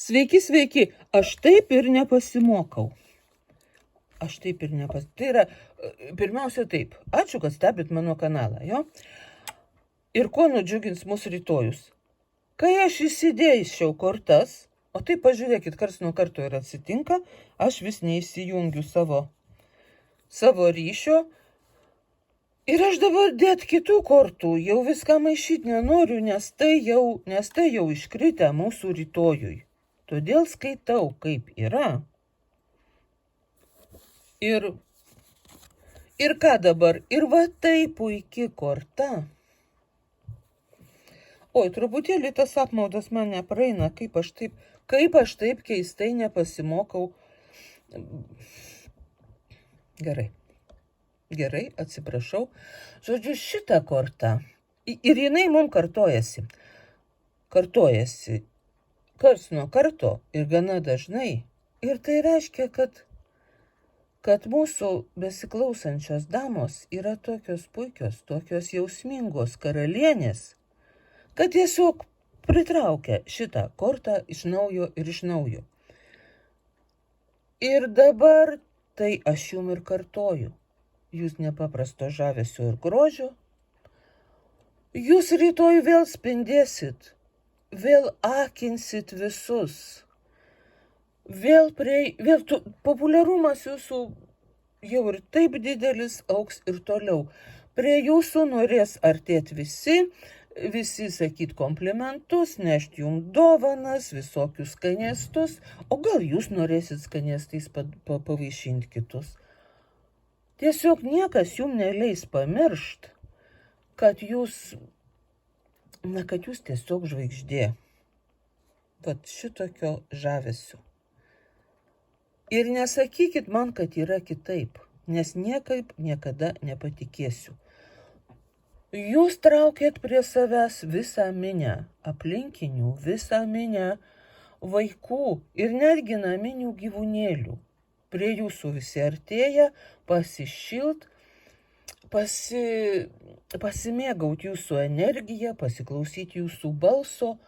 Sveiki, sveiki, aš taip ir nepasimokau. Tai yra, pirmiausia taip, ačiū, kad stebit mano kanalą, jo? Ir kuo nudžiugins mūsų rytojus? Kai aš įsidėjusiau kortas, o tai pažiūrėkit, karts nuo karto ir atsitinka, aš vis neįsijungiu savo ryšio. Ir aš dabar dėt kitų kortų, jau viską maišyti nenoriu, nes tai jau iškritę mūsų rytojui. Todėl skaitau, kaip yra. Ir ką dabar? Ir va tai puiki korta. Oi, truputėlį tas apmaudas man nepraeina, kaip aš taip keistai nepasimokau. Gerai, atsiprašau. Žodžiu, šitą kortą. Ir jinai mums kartojasi. Karts nuo karto ir gana dažnai. Ir tai reiškia, kad mūsų besiklausančios damos yra tokios puikios, tokios jausmingos karalienės, kad tiesiog pritraukia šitą kortą iš naujo ir iš naujo. Ir dabar tai aš jums ir kartoju. Jūs nepaprasto žavesio ir grožio. Jūs rytoj vėl spindėsit, vėl akinsit visus. Vėl populiarumas jūsų jau ir taip didelis augs ir toliau. Prie jūsų norės artėti visi sakyt komplimentus, nešti jums dovanas, visokius skanėstus, o gal jūs norėsit skanėstais pavaišinti kitus. Tiesiog niekas jums neleis pamiršt, kad jūs tiesiog žvaigždė. Vat šitokio žavesio. Ir nesakykit man, kad yra kitaip, nes niekaip niekada nepatikėsiu. Jūs traukėt prie savęs visą minę aplinkinių, visą minę vaikų ir netgi naminių gyvūnėlių. Prie jūsų visi artėja pasišilt, pasimėgauti jūsų energiją, pasiklausyti jūsų balso,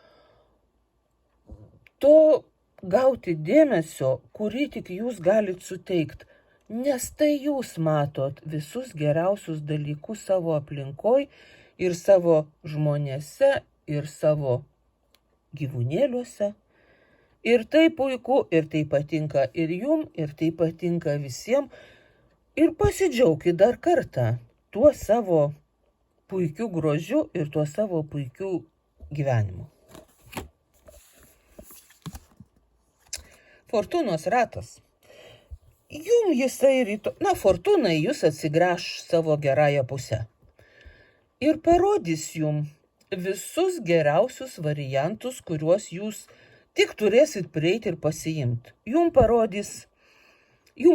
to gauti dėmesio, kurį tik jūs galit suteikti, nes tai jūs matot visus geriausius dalykus savo aplinkoj ir savo žmonėse, ir savo gyvūnėliuose. Ir tai puiku, ir tai patinka ir jum, ir tai patinka visiems. Ir pasidžiaukit dar kartą tuo savo puikiu grožiu ir tuo savo puikiu gyvenimu. Fortūnos ratas. Jum jisai fortūna jūs atsigręš savo gerąją pusę. Ir parodys jum visus geriausius variantus, kuriuos jūs tik turėsit prieiti ir pasiimti. Jum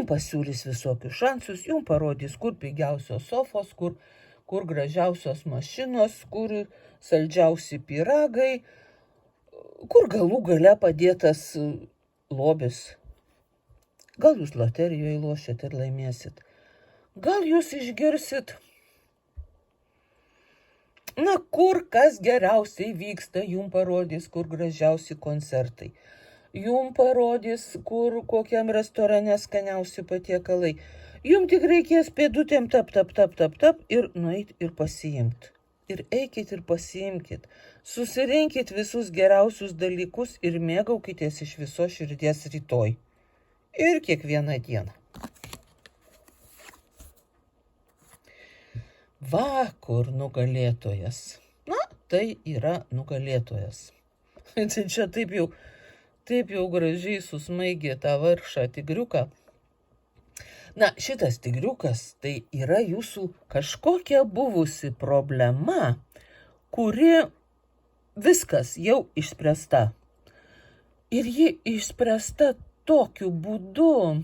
pasiūlys visokius šansus, jum parodys, kur pigiausios sofos, kur gražiausios mašinos, kur saldžiausi pyragai, kur galų gale padėtas lobis. Gal jūs loterijoje lošit ir laimėsit. Gal jūs išgirsit, kur kas geriausiai vyksta, jum parodys, kur gražiausi koncertai. Jum parodys, kur kokiam restorane skaniausi patiekalai. Jum tik reikės pėdutėm tap ir nueit ir pasiimt. Ir eikit ir pasiimkit. Susirinkit visus geriausius dalykus ir mėgaukitės iš viso širdies rytoj. Ir kiekvieną dieną. Va, kur nugalėtojas. Tai yra nugalėtojas. Tai čia taip jau gražiai susmaigė tą vargšą tigriuką. Šitas tigriukas tai yra jūsų kažkokia buvusi problema, kuri viskas jau išspręsta. Ir ji išspręsta tokiu būdu,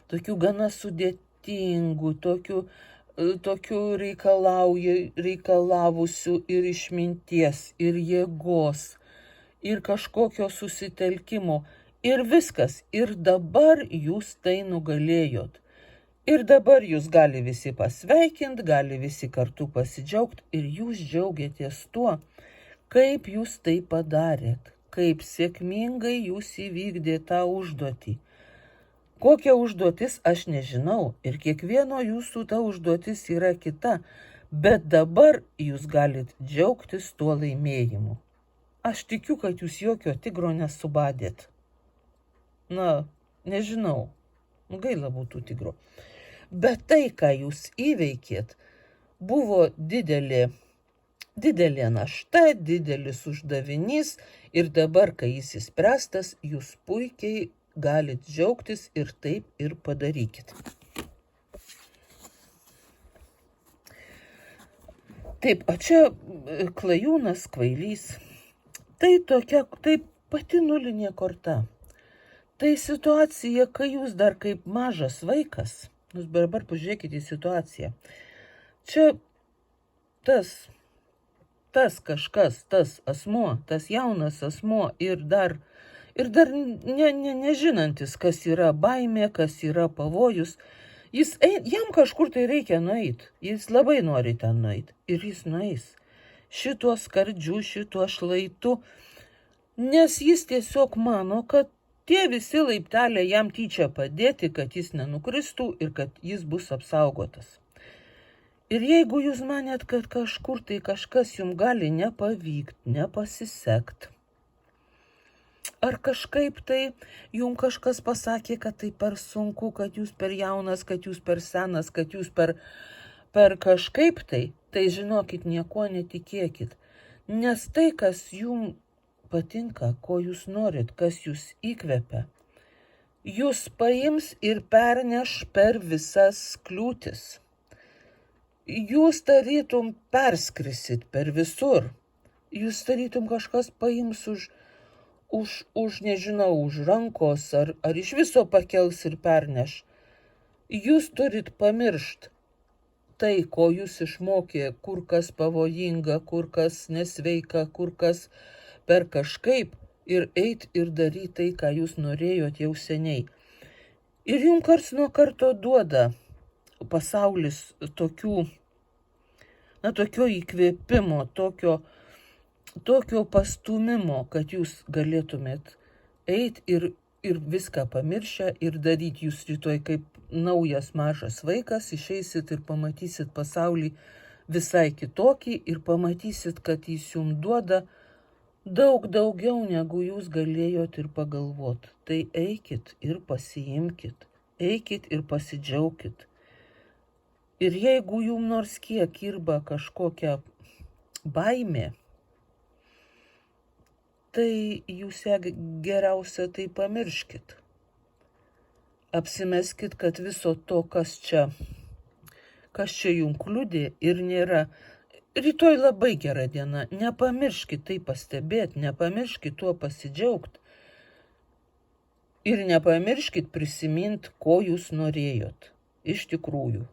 tokiu gana sudėtingu, tokiu reikalavusiu ir išminties, ir jėgos, ir kažkokio susitelkimo. Ir viskas. Ir dabar jūs tai nugalėjot. Ir dabar jūs gali visi pasveikinti, gali visi kartu pasidžiaugti. Ir jūs džiaugiatės tuo, kaip jūs tai padarėt. kaip sėkmingai jūs įvykdė tą užduotį. Kokia užduotis, aš nežinau, ir kiekvieno jūsų ta užduotis yra kita, bet dabar jūs galit džiaugtis tuo laimėjimu. Aš tikiu, kad jūs jokio tigro nesubadėt. Na, nežinau, gaila būtų tigro. Bet tai, ką jūs įveikėt, buvo didelė našta, didelis uždavinys ir dabar, kai jis įspręstas, jūs puikiai galit džiaugtis ir taip ir padarykit. Taip, o čia klajūnas, kvailys. Tai pati nulinė korta. Tai situacija, kai jūs dar kaip mažas vaikas, jūs dabar pažiūrėkite į situaciją. Čia tas kažkas, tas asmuo, tas jaunas asmuo ir dar nežinantis, kas yra baimė, kas yra pavojus, jam kažkur tai reikia nueiti, jis labai nori ten nueiti ir jis nueis šituo skardžiu, šituo šlaitu, nes jis tiesiog mano, kad tie visi laipteliai jam tyčia padėti, kad jis nenukristų ir kad jis bus apsaugotas. Ir jeigu jūs manėt, kad kažkur tai kažkas jums gali nepavykti, nepasisekt, ar kažkaip tai jums kažkas pasakė, kad tai per sunku, kad jūs per jaunas, kad jūs per senas, kad jūs per kažkaip tai žinokit, nieko netikėkit. Nes tai, kas jums patinka, ko jūs norit, kas jūs įkvepia, jūs paims ir perneš per visas kliūtis. Jūs tarytum perskrisit per visur. Jūs tarytum kažkas paims už nežinau, už rankos ar iš viso pakels ir perneš. Jūs turit pamiršt tai, ko jūs išmokė, kur kas pavojinga, kur kas nesveika, kur kas per kažkaip ir eit ir daryti tai, ką jūs norėjot jau seniai. Ir jums karts nuo karto duoda pasaulis tokio įkvėpimo, tokio pastumimo, kad jūs galėtumėt eit ir viską pamiršę ir daryti. Jūs rytoj kaip naujas mažas vaikas išeisit ir pamatysit pasaulį visai kitokį ir pamatysit, kad jis jums duoda daug daugiau, negu jūs galėjot ir pagalvot. Tai eikit ir pasiimkit, eikit ir pasidžiaukit. Ir jeigu jums nors kiek kirba kažkokia baimė, tai jūs ją geriausia tai pamirškit. Apsimeskit, kad viso to, kas čia jums kliudė ir nėra. Rytoj labai gera diena, nepamirškit tai pastebėti, nepamirškit tuo pasidžiaugti ir nepamirškit prisiminti, ko jūs norėjot iš tikrųjų.